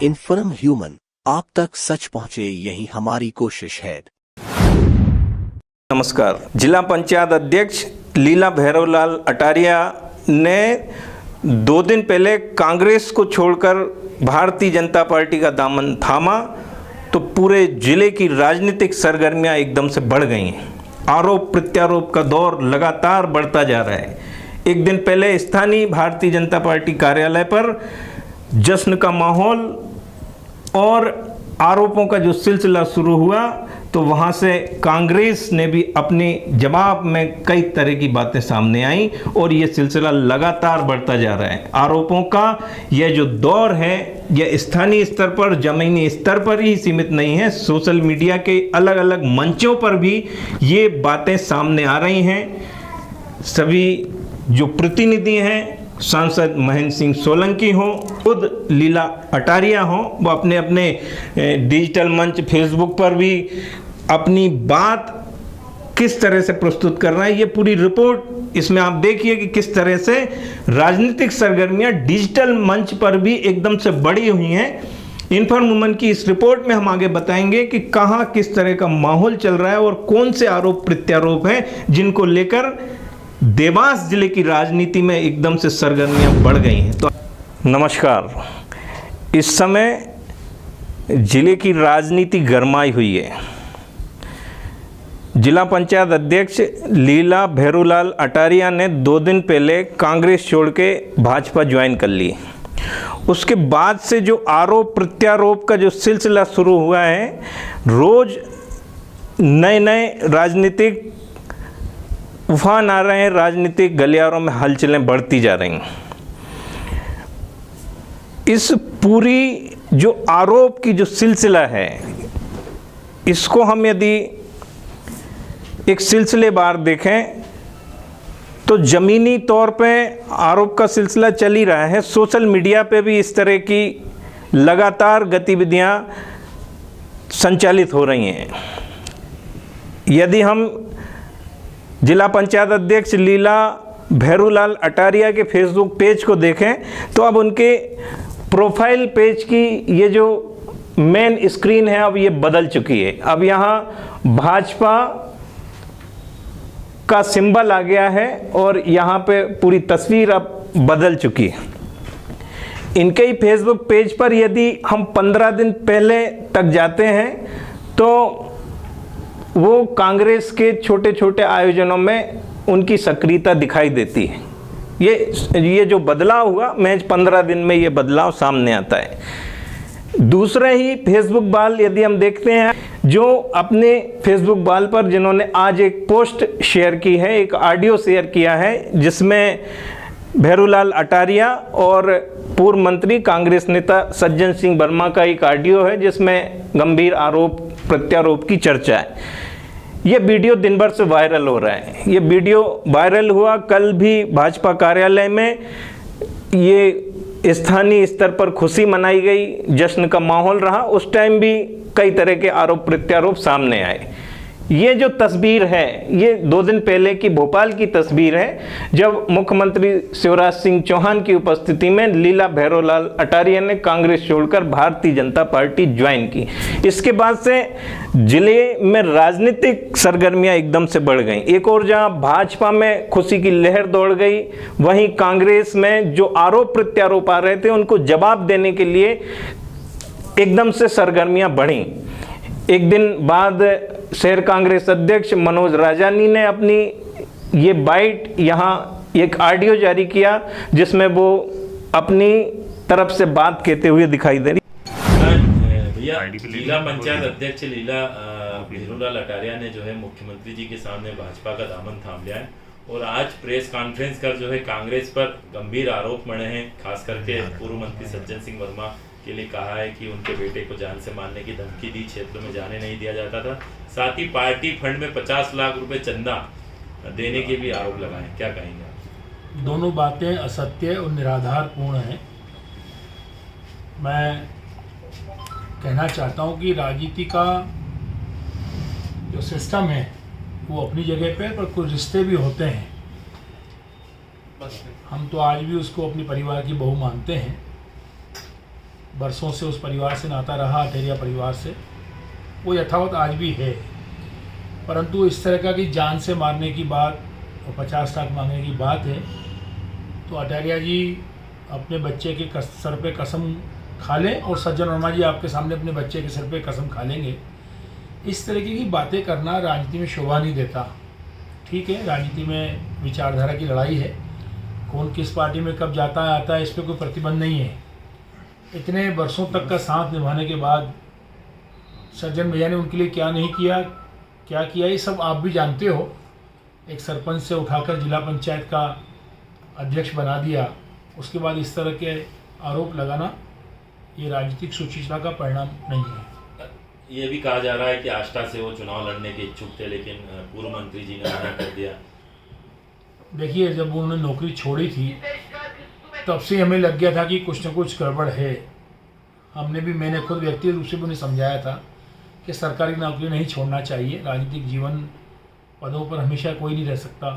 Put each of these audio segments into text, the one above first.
Inform human, आप तक सच पहुंचे, यही हमारी कोशिश है। नमस्कार। जिला पंचायत अध्यक्ष लीला भैरवलाल अटारिया ने 2 दिन पहले कांग्रेस को छोड़कर भारतीय जनता पार्टी का दामन थामा तो पूरे जिले की राजनीतिक सरगर्मियां एकदम से बढ़ गई हैं। आरोप प्रत्यारोप का दौर लगातार बढ़ता जा रहा है। एक दिन पहले स्थानीय भारतीय जनता पार्टी कार्यालय पर जश्न का माहौल और आरोपों का जो सिलसिला शुरू हुआ तो वहां से कांग्रेस ने भी अपने जवाब में कई तरह की बातें सामने आई और ये सिलसिला लगातार बढ़ता जा रहा है। आरोपों का यह जो दौर है यह स्थानीय स्तर पर, जमीनी स्तर पर ही सीमित नहीं है, सोशल मीडिया के अलग अलग मंचों पर भी ये बातें सामने आ रही हैं। सभी जो प्रतिनिधि हैं, सांसद महेंद्र सिंह सोलंकी हो, खुद लीला अटारिया हो, वो अपने अपने डिजिटल मंच फेसबुक पर भी अपनी बात किस तरह से प्रस्तुत कर रहे हैं। ये पूरी रिपोर्ट इसमें आप देखिए कि किस तरह से राजनीतिक सरगर्मियां डिजिटल मंच पर भी एकदम से बढ़ी हुई हैं। इन्फॉर्म वुमन की इस रिपोर्ट में हम आगे बताएंगे कि कहां किस तरह का माहौल चल रहा है और कौन से आरोप प्रत्यारोप हैं जिनको लेकर देवास जिले की राजनीति में एकदम से सरगर्मियां बढ़ गई हैं। तो नमस्कार। इस समय जिले की राजनीति गरमाई हुई है। जिला पंचायत अध्यक्ष लीला भैरवलाल अटारिया ने 2 दिन पहले कांग्रेस छोड़ के भाजपा ज्वाइन कर ली। उसके बाद से जो आरोप प्रत्यारोप का जो सिलसिला शुरू हुआ है, रोज नए नए राजनीतिक उफान आ रहे हैं, राजनीतिक गलियारों में हलचलें बढ़ती जा रही हैं। इस पूरी जो आरोप की जो सिलसिला है, इसको हम यदि एक सिलसिलेवार देखें तो ज़मीनी तौर पे आरोप का सिलसिला चल ही रहा है। सोशल मीडिया पे भी इस तरह की लगातार गतिविधियां संचालित हो रही हैं। यदि हम जिला पंचायत अध्यक्ष लीला भैरवलाल अटारिया के फेसबुक पेज को देखें तो अब उनके प्रोफाइल पेज की ये जो मेन स्क्रीन है अब ये बदल चुकी है। अब यहाँ भाजपा का सिंबल आ गया है और यहाँ पे पूरी तस्वीर अब बदल चुकी है। इनके ही फेसबुक पेज पर यदि हम 15 दिन पहले तक जाते हैं तो वो कांग्रेस के छोटे छोटे आयोजनों में उनकी सक्रियता दिखाई देती है। ये जो बदलाव हुआ, महज 15 दिन में ये बदलाव सामने आता है। दूसरे ही फेसबुक वाल यदि हम देखते हैं, जो अपने फेसबुक वाल पर जिन्होंने आज एक पोस्ट शेयर की है, एक ऑडियो शेयर किया है, जिसमें भैरवलाल अटारिया और पूर्व मंत्री कांग्रेस नेता सज्जन सिंह वर्मा का एक ऑडियो है जिसमें गंभीर आरोप प्रत्यारोप की चर्चा है। ये वीडियो दिन भर से वायरल हो रहा है। ये वीडियो वायरल हुआ, कल भी भाजपा कार्यालय में ये स्थानीय स्तर पर खुशी मनाई गई, जश्न का माहौल रहा। उस टाइम भी कई तरह के आरोप प्रत्यारोप सामने आए। ये जो तस्वीर है ये 2 दिन पहले की भोपाल की तस्वीर है, जब मुख्यमंत्री शिवराज सिंह चौहान की उपस्थिति में लीला भैरवलाल अटारिया ने कांग्रेस छोड़कर भारतीय जनता पार्टी ज्वाइन की। इसके बाद से जिले में राजनीतिक सरगर्मियां एकदम से बढ़ गईं। एक और जहां भाजपा में खुशी की लहर दौड़ गई, वहीं कांग्रेस में जो आरोप प्रत्यारोप आ रहे थे उनको जवाब देने के लिए एकदम से सरगर्मियां बढ़ी। एक दिन बाद शहर कांग्रेस अध्यक्ष मनोज राजानी ने अपनी ये बाइट यहाँ एक ऑडियो जारी किया जिसमें वो अपनी तरफ से बात कहते हुए दिखाई दे रही। भैया, जिला पंचायत अध्यक्ष लीला भैरवलाल अटारिया ने जो है मुख्यमंत्री जी के सामने भाजपा का दामन थाम लिया है और आज प्रेस कॉन्फ्रेंस कर जो है कांग्रेस पर गंभीर आरोप मढ़े हैं। खास करके पूर्व मंत्री सज्जन सिंह वर्मा के लिए कहा है कि उनके बेटे को जान से मारने की धमकी दी, क्षेत्र में जाने नहीं दिया जाता था। साथ ही पार्टी फंड में 50 लाख रुपए चंदा देने के भी आरोप लगाए। क्या कहेंगे आप? दोनों बातें असत्य और निराधारपूर्ण हैं। मैं कहना चाहता हूं कि राजनीति का जो सिस्टम है वो अपनी जगह पे, पर कुछ रिश्ते भी होते हैं हम तो आज भी उसको अपने परिवार की बहू मानते हैं। बरसों से उस परिवार से नाता रहा, अटेरिया परिवार से, वो यथावत आज भी है। परंतु इस तरह की जान से मारने की बात और 50 लाख मांगने की बात है तो अटेरिया जी अपने बच्चे के सर पे कसम खा लें और सज्जन वर्मा जी आपके सामने अपने बच्चे के सर पे कसम खा लेंगे। इस तरीके की बातें करना राजनीति में शोभा नहीं देता। ठीक है, राजनीति में विचारधारा की लड़ाई है, कौन किस पार्टी में कब जाता है आता है इस पर कोई प्रतिबंध नहीं है। इतने वर्षों तक का साथ निभाने के बाद सज्जन भैया ने उनके लिए क्या नहीं किया, क्या किया, ये सब आप भी जानते हो। एक सरपंच से उठाकर जिला पंचायत का अध्यक्ष बना दिया, उसके बाद इस तरह के आरोप लगाना ये राजनीतिक सुचिता का परिणाम नहीं है। ये भी कहा जा रहा है कि आष्टा से वो चुनाव लड़ने के इच्छुक थे, लेकिन पूर्व मंत्री जी ने मना कर दिया। देखिए, जब उन्होंने नौकरी छोड़ी थी तब से हमें लग गया था कि कुछ न कुछ गड़बड़ है। मैंने खुद व्यक्तिगत रूप से भी उन्हें समझाया था कि सरकारी नौकरी नहीं छोड़ना चाहिए। राजनीतिक जीवन पदों पर हमेशा कोई नहीं रह सकता।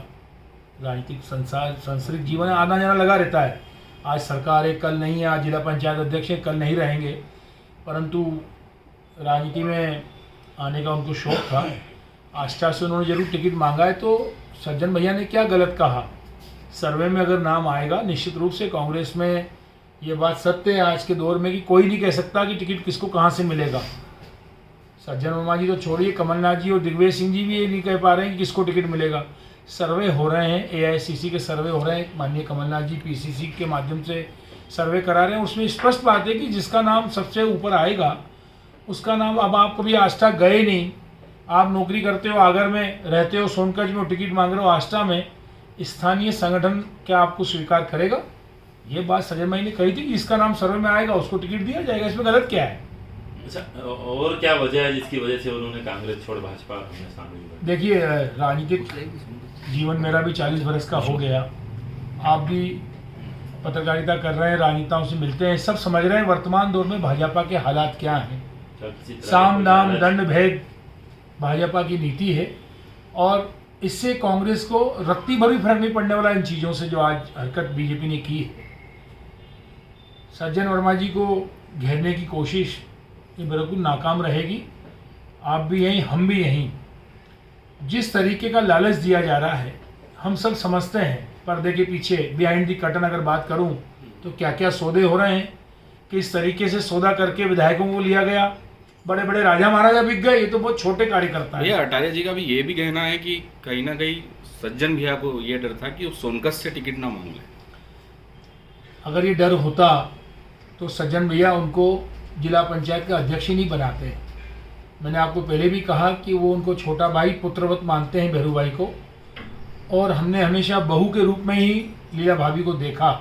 राजनीतिक सांसारिक जीवन आना जाना लगा रहता है। आज सरकार है, कल नहीं है, आज जिला पंचायत अध्यक्ष है, कल नहीं रहेंगे। परंतु राजनीति में आने का उनको शौक था। आष्टा से उन्होंने जरूर टिकट मांगा है। तो सज्जन भैया ने क्या गलत कहा? सर्वे में अगर नाम आएगा निश्चित रूप से कांग्रेस में ये बात सत्य है आज के दौर में कि कोई नहीं कह सकता कि टिकट किसको कहाँ से मिलेगा। सज्जन वर्मा जी तो छोड़िए, कमलनाथ जी और दिग्विजय सिंह जी भी ये नहीं कह पा रहे हैं कि किसको टिकट मिलेगा। सर्वे हो रहे हैं, AICC के सर्वे हो रहे हैं, माननीय कमलनाथ जी PCC के माध्यम से सर्वे करा रहे हैं। उसमें स्पष्ट बात है कि जिसका नाम सबसे ऊपर आएगा उसका नाम। अब आप कभी आष्टा गए नहीं, आप नौकरी करते हो, आगर में रहते हो, सोनकंज में टिकट मांग रहे हो, आष्टा में स्थानीय संगठन क्या आपको स्वीकार करेगा? ये बात सज्जन भाई ने कही थी कि जिसका नाम सर्वे में आएगा उसको टिकट दिया जाएगा। इसमें गलत क्या है? अच्छा, और क्या वजह है जिसकी वजह से उन्होंने कांग्रेस छोड़ भाजपा में शामिल हुआ? देखिए, राजनीतिक जीवन मेरा भी 40 वर्ष का हो गया। आप भी पत्रकारिता कर रहे हैं, राजनेताओं से मिलते हैं, सब समझ रहे हैं वर्तमान दौर में भाजपा के हालात क्या हैं। साम दाम दंड भेद भाजपा की नीति है और इससे कांग्रेस को रत्ती भर भी फर्क नहीं पड़ने वाला इन चीज़ों से जो आज हरकत बीजेपी ने की है। सज्जन वर्मा जी को घेरने की कोशिश ये बिल्कुल नाकाम रहेगी। आप भी यहीं, हम भी यहीं। जिस तरीके का लालच दिया जा रहा है हम सब समझते हैं। पर्दे के पीछे बिहाइंड दी कर्टन अगर बात करूं तो क्या क्या सौदे हो रहे हैं, किस तरीके से सौदा करके विधायकों को लिया गया, बड़े बड़े राजा महाराजा बिक गए। ये तो बहुत छोटे कार्यकर्ता हैं। भैया अटारिया जी का भी ये भी कहना है कि कहीं ना कहीं सज्जन भैया को ये डर था कि वो सोनकस से टिकट ना मांग ले। अगर ये डर होता तो सज्जन भैया उनको जिला पंचायत का अध्यक्ष ही नहीं बनाते। मैंने आपको पहले भी कहा कि वो उनको छोटा भाई पुत्रवत मानते हैं भैरू भाई को, और हमने हमेशा बहू के रूप में ही लीला भाभी को देखा।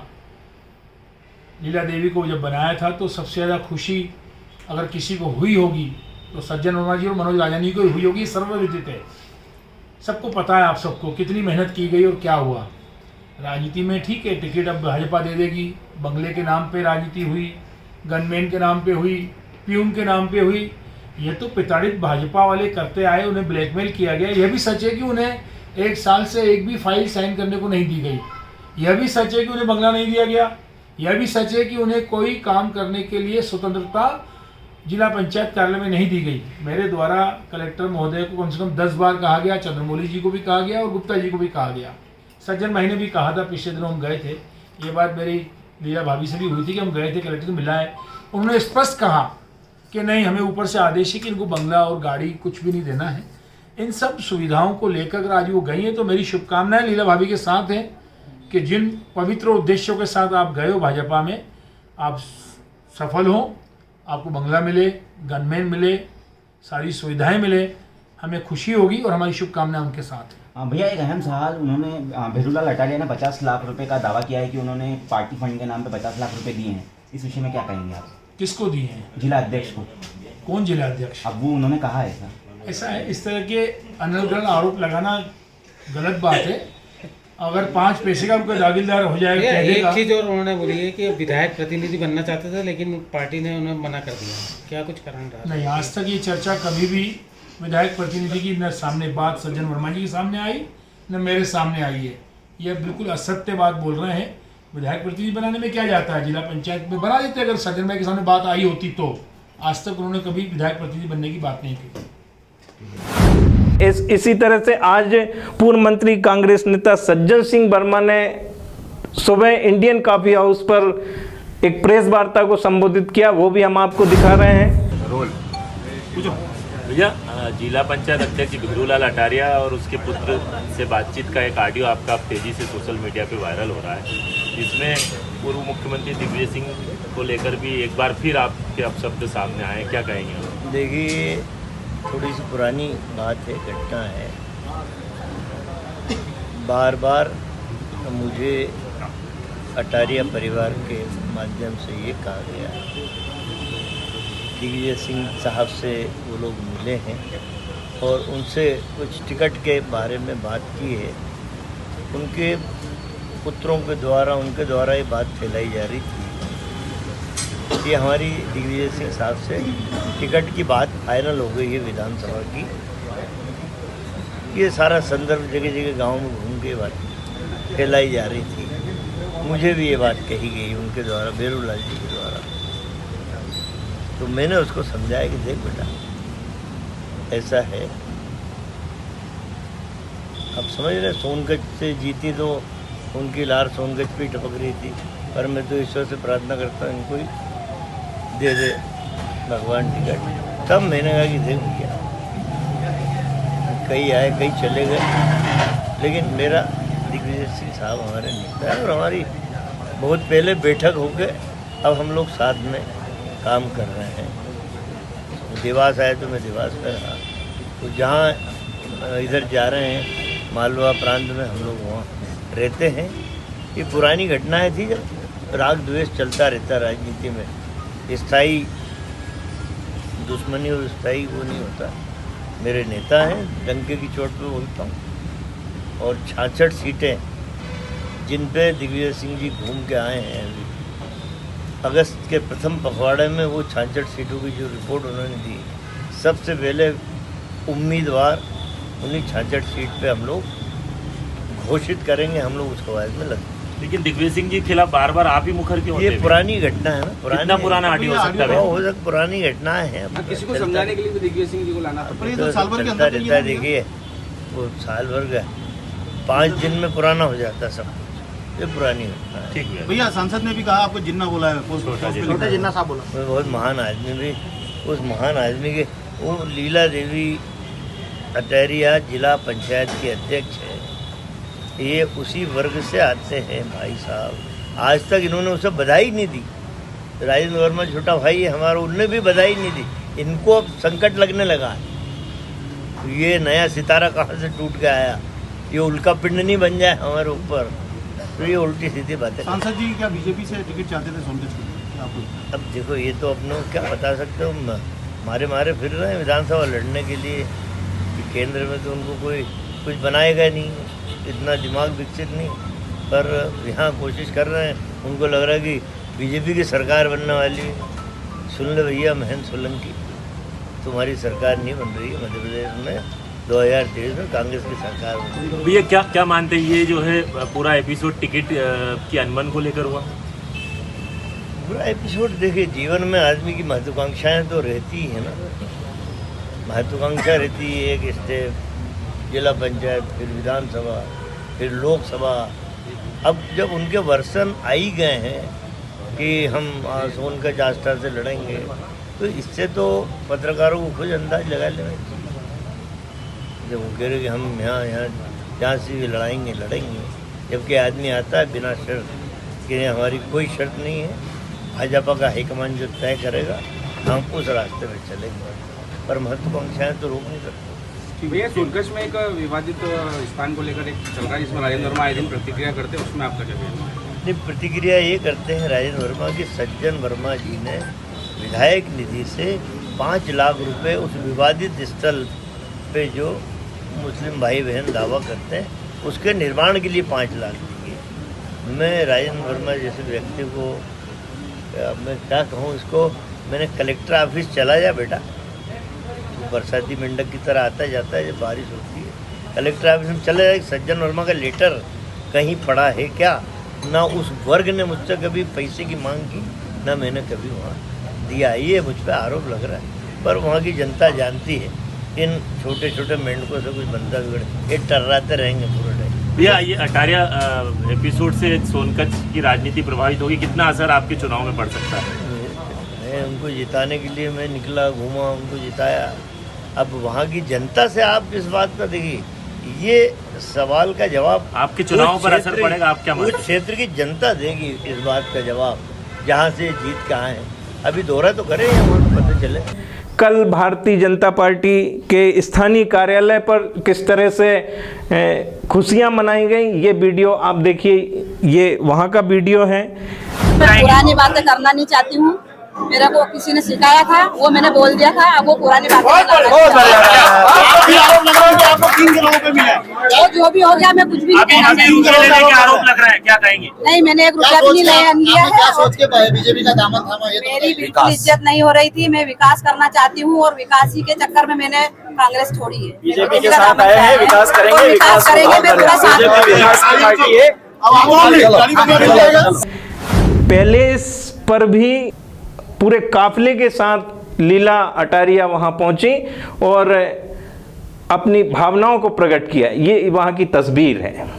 लीला देवी को जब बनाया था तो सबसे ज़्यादा खुशी अगर किसी को हुई होगी तो सज्जन वर्मा जी और मनोज राजानी को हुई होगी। सर्वविदित है, सबको पता है, आप सबको कितनी मेहनत की गई और क्या हुआ। राजनीति में ठीक है, टिकट अब भाजपा दे देगी, बंगले के नाम पे राजनीति हुई, गनमैन के नाम पे हुई, प्यून के नाम पे हुई। ये तो प्रताड़ित भाजपा वाले करते आए, उन्हें ब्लैकमेल किया गया। यह भी सच है कि उन्हें 1 साल से एक भी फाइल साइन करने को नहीं दी गई। यह भी सच है कि उन्हें बंगला नहीं दिया गया। यह भी सच है कि उन्हें कोई काम करने के लिए स्वतंत्रता जिला पंचायत कार्यालय में नहीं दी गई। मेरे द्वारा कलेक्टर महोदय को कम से कम 10 बार कहा गया, चंद्रमौली जी को भी कहा गया और गुप्ता जी को भी कहा गया। सज्जन भाई ने भी कहा था, पिछले दिनों हम गए थे, ये बात मेरी लीला भाभी से भी हुई थी कि हम गए थे, कलेक्टर से मिला है। उन्होंने स्पष्ट कहा कि नहीं, हमें ऊपर से आदेश है कि इनको बंगला और गाड़ी कुछ भी नहीं देना है। इन सब सुविधाओं को लेकर अगर आज वो गई हैं तो मेरी शुभकामनाएं लीला भाभी के साथ हैं कि जिन पवित्र उद्देश्यों के साथ आप गए हो भाजपा में, आप सफल हो, आपको बंगला मिले, गनमैन मिले, सारी सुविधाएं मिले, हमें खुशी होगी और हमारी शुभकामनाएं उनके साथ हैं। भैया एक अहम सवाल, उन्होंने भैरूलाल अटारिया ने 50 लाख रुपए का दावा किया है कि उन्होंने पार्टी फंड के नाम पे 50 लाख रुपए दिए हैं। इस विषय में क्या कहेंगे आप? किसको दिए हैं? जिला अध्यक्ष को। कौन जिला अध्यक्ष? अब वो उन्होंने कहा है ऐसा है। इस तरह के अनर्गल आरोप लगाना गलत बात है। अगर 5 पैसे का उनका जागीरदार हो जाएगा, एक चीज और उन्होंने बोली है कि विधायक प्रतिनिधि बनना चाहते थे लेकिन पार्टी ने उन्हें मना कर दिया। क्या कुछ कारण रहा? नहीं, आज तक ये चर्चा कभी भी विधायक प्रतिनिधि की न सामने बात सज्जन वर्मा जी के सामने आई न मेरे सामने आई है। ये बिल्कुल असत्य बात बोल रहे हैं। विधायक प्रतिनिधि बनाने में क्या जाता है, जिला पंचायत में बना देते अगर सज्जन भाई के सामने बात आई होती तो। आज तक उन्होंने कभी विधायक प्रतिनिधि बनने की बात नहीं की। इसी तरह से आज पूर्व मंत्री कांग्रेस नेता सज्जन सिंह वर्मा ने सुबह इंडियन कॉफी हाउस पर एक प्रेस वार्ता को संबोधित किया, वो भी हम आपको दिखा रहे हैं। रोल भैया, जिला पंचायत अध्यक्ष भिरूलाल अटारिया और उसके पुत्र से बातचीत का एक ऑडियो आपका तेजी से सोशल मीडिया पे वायरल हो रहा है, जिसमें पूर्व मुख्यमंत्री दिग्विजय सिंह को लेकर भी एक बार फिर आपके अपशब्द सामने आए, क्या कहेंगे? देखिए, थोड़ी सी पुरानी बात है, घटना है। बार बार मुझे अटारिया परिवार के माध्यम से ये कहा गया दिग्विजय सिंह साहब से वो लोग मिले हैं और उनसे कुछ टिकट के बारे में बात की है। उनके पुत्रों के द्वारा, उनके द्वारा ये बात फैलाई जा रही थी कि हमारी दिग्विजय सिंह साहब से टिकट की बात फाइनल हो गई है विधानसभा की। ये सारा संदर्भ जगह जगह गांव में घूम के बात फैलाई जा रही थी। मुझे भी ये बात कही गई उनके द्वारा, भिरूलाल जी के द्वारा। तो मैंने उसको समझाया कि देख बेटा, ऐसा है, अब समझ रहे, सोनगंज से जीती तो उनकी लार सोनगंज पे टपक रही थी, पर मैं तो ईश्वर से प्रार्थना करता हूँ इनको ही दे दे भगवान टिकट। तब मैंने कहा कि देख भैया, कई आए कई चले गए, लेकिन मेरा दिग्विजय सिंह साहब हमारे नेता है और हमारी बहुत पहले बैठक हो गए, अब हम लोग साथ में काम कर रहे हैं। देवास आए तो मैं देवास में रहा, तो जहाँ इधर जा रहे हैं मालवा प्रांत में, हम लोग वहाँ रहते हैं। ये पुरानी घटनाएं थी जब राग द्वेष चलता रहता राजनीति में, स्थायी दुश्मनी और स्थायी वो नहीं होता। मेरे नेता हैं, डंके की चोट पे बोलता हूँ। और 66 सीटें जिन पे दिग्विजय सिंह जी घूम के आए हैं अभी, अगस्त के प्रथम पखवाड़े में वो 66 सीटों की जो रिपोर्ट उन्होंने दी, सबसे पहले उम्मीदवार उन्हीं 66 सीट पे हम लोग घोषित करेंगे, हम लोग उस कवायद में लगे। लेकिन दिग्विजय सिंह जी के खिलाफ बार बार आप ही मुखर क्यों होते ये हैं? पुरानी घटना है ना, कितना पुराना ऑडियो हो सकता है? हो सकता, पुरानी घटनाएं हैं। किसी को समझाने के लिए भी दिग्विजय सिंह जी को लाना पड़ता है। तो साल भर के अंदर रहता है। देखिए, वो साल भर का 5 दिन में पुराना हो जाता है सब कुछ, ये पुरानी घटना है। ठीक है भैया, सांसद ने भी कहा आपको जिन्ना बोला है, छोटा जिन्ना साहब बोला। वो बहुत महान आदमी भी, उस महान आदमी के, वो लीला देवी अटारिया जिला पंचायत के अध्यक्ष है। ये उसी वर्ग से आते हैं भाई साहब। आज तक इन्होंने उसे बधाई नहीं दी। राजेंद्र वर्मा छोटा भाई है हमारा, उनने भी बधाई नहीं दी। इनको अब संकट लगने लगा, ये नया सितारा कहाँ से टूट के आया, ये उल्का पिंड नहीं बन जाए हमारे ऊपर, तो ये उल्टी सीधी बातें। सांसद जी क्या बीजेपी से टिकट चाहते थे सोनगंज के? आपको अब देखो, ये तो अपने क्या बता सकते हो, मारे फिर रहे हैं विधानसभा लड़ने के लिए कि केंद्र में तो उनको कोई कुछ बनाएगा नहीं, इतना दिमाग विकसित नहीं, पर यहाँ कोशिश कर रहे हैं। उनको लग रहा है कि बीजेपी की सरकार बनने वाली है। सुन ले भैया महेंद्र सोलंकी, तुम्हारी सरकार नहीं बन रही है मध्य प्रदेश में। 2023 में कांग्रेस की सरकार बन रही है। भैया, क्या मानते हैं ये जो है पूरा एपिसोड टिकट की अनबन को लेकर हुआ? पूरा एपिसोड देखिए, जीवन में आदमी की महत्वाकांक्षाएं तो रहती ही है ना। महत्वाकांक्षा रहती है एक स्टेप, जिला पंचायत, फिर विधानसभा, फिर लोकसभा। अब जब उनके वर्षन आ ही गए हैं कि हम सोनगंज आस्था से लड़ेंगे, तो इससे तो पत्रकारों को खुद अंदाज लगा लेना चाहिए। जब वो कह रहे कि हम यहाँ से भी लड़ाएंगे, जबकि आदमी आता है बिना शर्त कि हमारी कोई शर्त नहीं है, भाजपा का हाईकमान जो तय करेगा हम उस रास्ते में चलेंगे, पर महत्वाकांक्षाएं तो रोक नहीं सकते। भैया, सोनगंज में एक विवादित स्थान को लेकर एक चल रहा है जिसमें राजेंद्र वर्मा आए दिन प्रतिक्रिया करते हैं, उसमें आपका क्या कहना है? नहीं, प्रतिक्रिया ये करते हैं राजेंद्र वर्मा कि सज्जन वर्मा जी ने विधायक निधि से 5 लाख रुपए उस विवादित स्थल पे जो मुस्लिम भाई बहन दावा करते हैं उसके निर्माण के लिए 5 लाख दिए। मैं राजेंद्र वर्मा जैसे व्यक्ति को मैं क्या कहूँ, इसको मैंने कलेक्टर ऑफिस चला जा बेटा, बरसाती मेंढक की तरह आता जाता है जब बारिश होती है, कलेक्टर ऑफिस में चले जाए, सज्जन वर्मा का लेटर कहीं पड़ा है क्या? ना उस वर्ग ने मुझसे कभी पैसे की मांग की, ना मैंने कभी वहाँ दिया। ये मुझ पर आरोप लग रहा है, पर वहाँ की जनता जानती है इन छोटे छोटे मेंढकों से कुछ बनता बिगड़, ये टर्राते रहेंगे पूरे टाइम। भैया, ये अटारिया एपिसोड से सोनकच्छ की राजनीति प्रभावित होगी, कितना असर आपके चुनाव में पड़ सकता है? मैं उनको जिताने के लिए मैं निकला, घूमा, उनको जिताया। अब वहाँ की जनता से आप इस बात का देखिए, ये सवाल का जवाब आपके चुनाव पर असर पड़ेगा, आप क्या मानते हैं? उस क्षेत्र की जनता देगी इस बात का जवाब, जहाँ से जीत कहाँ है। अभी दौरा तो करें, वहाँ पता चले। कल भारतीय जनता पार्टी के स्थानीय कार्यालय पर किस तरह से खुशियां मनाई गई, ये वीडियो आप देखिए। ये वहां का वीडियो है। मैं पुरानी बातें करना नहीं चाहती हूँ, मेरे को किसी ने सिखाया था, वो मैंने बोल दिया था। अब वो पुरानी बातें वो जो भी हो गया, मैं कुछ भी नहीं कहना चाहती। आरोप लग रहा है, क्या कहेंगे? नहीं, मैंने एक रुपया भी नहीं लिया है। सोच के बीजेपी का दामन थामा, ये मेरी बिल्कुल इज्जत नहीं हो रही थी। मैं विकास करना चाहती हूँ और विकास ही के चक्कर में मैंने कांग्रेस छोड़ी है। बीजेपी के साथ आए हैं, विकास करेंगे, विकास करेंगे, मैं पूरा साथ पहले इस पर भी पूरे काफिले के साथ लीला अटारिया वहां पहुंची और अपनी भावनाओं को प्रकट किया। ये वहां की तस्वीर है।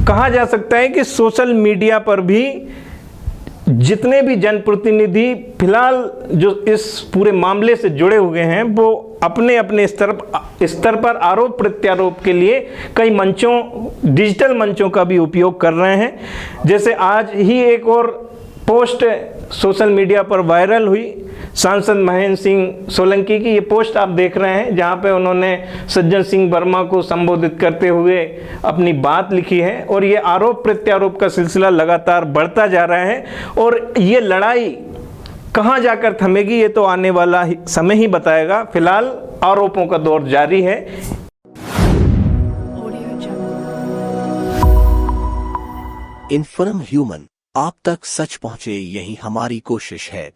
कहा जा सकता है कि सोशल मीडिया पर भी जितने भी जनप्रतिनिधि फिलहाल जो इस पूरे मामले से जुड़े हुए हैं, वो अपने अपने स्तर पर आरोप प्रत्यारोप के लिए कई मंचों, डिजिटल मंचों का भी उपयोग कर रहे हैं। जैसे आज ही एक और पोस्ट सोशल मीडिया पर वायरल हुई सांसद महेंद्र सिंह सोलंकी की। ये पोस्ट आप देख रहे हैं, जहां पे उन्होंने सज्जन सिंह वर्मा को संबोधित करते हुए अपनी बात लिखी है। और ये आरोप प्रत्यारोप का सिलसिला लगातार बढ़ता जा रहा है और ये लड़ाई कहां जाकर थमेगी, ये तो आने वाला समय ही बताएगा। फिलहाल आरोपों का दौर जारी है। इन्फॉर्म ह्यूमन, आप तक सच पहुंचे, यही हमारी कोशिश है।